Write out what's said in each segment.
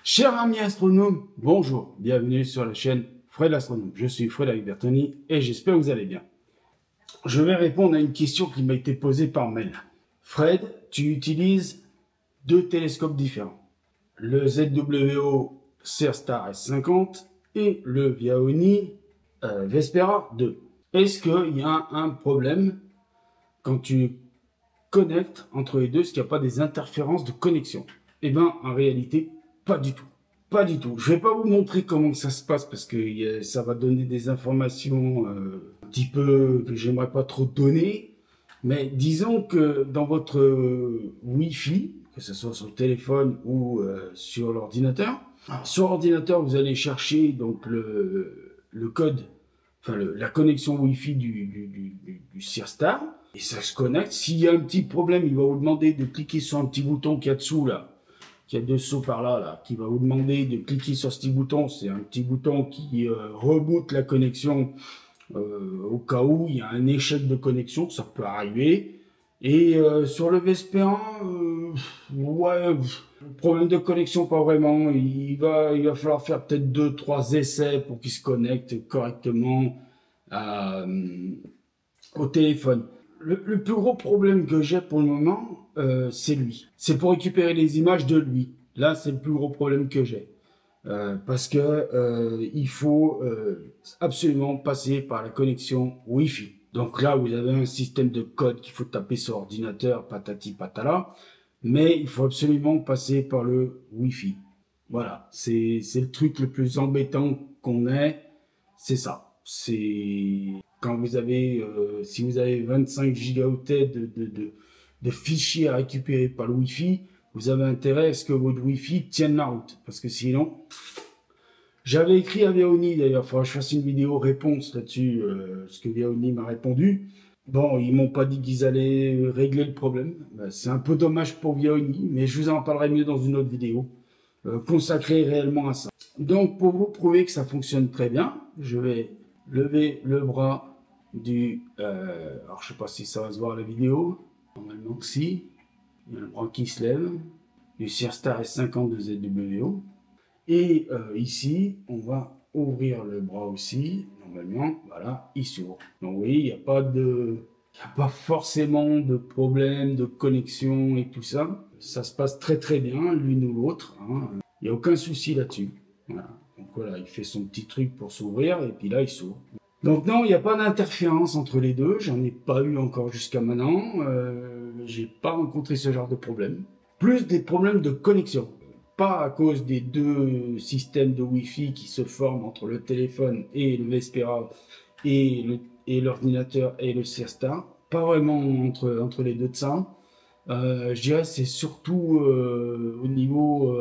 Chers amis astronomes, bonjour, bienvenue sur la chaîne Fred l'astronome. Je suis Frédéric Bertoni et j'espère que vous allez bien. Je vais répondre à une question qui m'a été posée par mail. Fred, tu utilises deux télescopes différents, le ZWO CERSTAR S50 et le Viaoni Vespera 2. Est-ce qu'il y a un problème quand tu connectes entre les deux, est-ce qu'il n'y a pas des interférences de connexion? Eh bien, en réalité, pas du tout. Pas du tout. Je vais pas vous montrer comment ça se passe parce que ça va donner des informations un petit peu que j'aimerais pas trop donner. Mais disons que dans votre Wi-Fi, que ce soit sur le téléphone ou sur l'ordinateur, sur l'ordinateur, vous allez chercher donc le code, enfin la connexion Wi-Fi du CERSTAR et ça se connecte. S'il y a un petit problème, il va vous demander de cliquer sur un petit bouton qu'il y a dessous là. Il y a deux sauts par là, qui va vous demander de cliquer sur ce petit bouton. C'est un petit bouton qui reboot la connexion au cas où il y a un échec de connexion, ça peut arriver. Et sur le Vespera, ouais, problème de connexion pas vraiment. Il va falloir faire peut-être 2-3 essais pour qu'il se connecte correctement au téléphone. Le plus gros problème que j'ai pour le moment, c'est lui. C'est pour récupérer les images de lui. Là, c'est le plus gros problème que j'ai. Parce que il faut absolument passer par la connexion Wi-Fi. Donc là, vous avez un système de code qu'il faut taper sur ordinateur, patati patala. Mais il faut absolument passer par le Wi-Fi. Voilà, c'est le truc le plus embêtant qu'on ait. C'est ça. C'est quand vous avez, si vous avez 25 gigaoctets de fichiers à récupérer par le Wi-Fi, vous avez intérêt à ce que votre Wi-Fi tienne la route. Parce que sinon, j'avais écrit à Viaoni d'ailleurs, il faudra que je fasse une vidéo réponse là-dessus, ce que Viaoni m'a répondu. Bon, ils m'ont pas dit qu'ils allaient régler le problème. Ben, c'est un peu dommage pour Viaoni, mais je vous en parlerai mieux dans une autre vidéo, consacrée réellement à ça. Donc, pour vous prouver que ça fonctionne très bien, je vais lever le bras alors je sais pas si ça va se voir la vidéo, normalement que si, il y a le bras qui se lève, du CERSTAR S50 de ZWO, et ici, on va ouvrir le bras aussi, normalement, voilà, il s'ouvre. Donc oui, il n'y a pas forcément de problème de connexion et tout ça, ça se passe très très bien, l'une ou l'autre, hein. Il n'y a aucun souci là-dessus. Voilà. Donc voilà, il fait son petit truc pour s'ouvrir, et puis là, il s'ouvre. Donc non, il n'y a pas d'interférence entre les deux, j'en ai pas eu encore jusqu'à maintenant, j'ai pas rencontré ce genre de problème. Plus des problèmes de connexion, pas à cause des deux systèmes de Wi-Fi qui se forment entre le téléphone et le Vespera et l'ordinateur et le CERSTAR, pas vraiment entre les deux de ça. Je dirais c'est surtout au niveau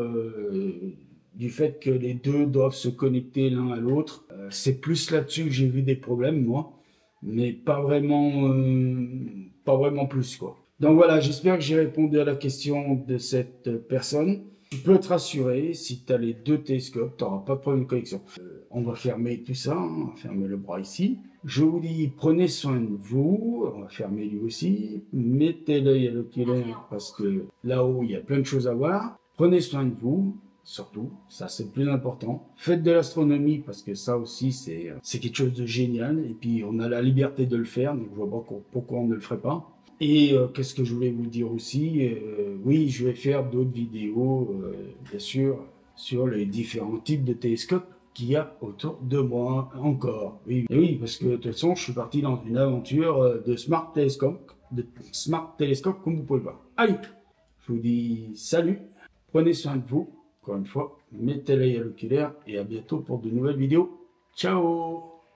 du fait que les deux doivent se connecter l'un à l'autre. C'est plus là-dessus que j'ai vu des problèmes, moi, mais pas vraiment plus, quoi. Donc voilà, j'espère que j'ai répondu à la question de cette personne. Tu peux te rassurer, si tu as les deux télescopes, tu n'auras pas de problème de connexion. On va fermer tout ça, hein, on va fermer le bras ici. Je vous dis, prenez soin de vous, on va fermer lui aussi. Mettez l'œil à l'oculaire parce que là-haut, il y a plein de choses à voir. Prenez soin de vous. Surtout, ça c'est le plus important. Faites de l'astronomie parce que ça aussi c'est quelque chose de génial et puis on a la liberté de le faire, donc je vois pas pourquoi on ne le ferait pas. Et qu'est-ce que je voulais vous dire aussi, oui, je vais faire d'autres vidéos, bien sûr, sur les différents types de télescopes qu'il y a autour de moi encore. Oui, et oui, parce que de toute façon, je suis parti dans une aventure de smart télescope, comme vous pouvez voir. Allez, je vous dis salut, prenez soin de vous. Encore une fois, mettez l'œil à l'oculaire et à bientôt pour de nouvelles vidéos. Ciao!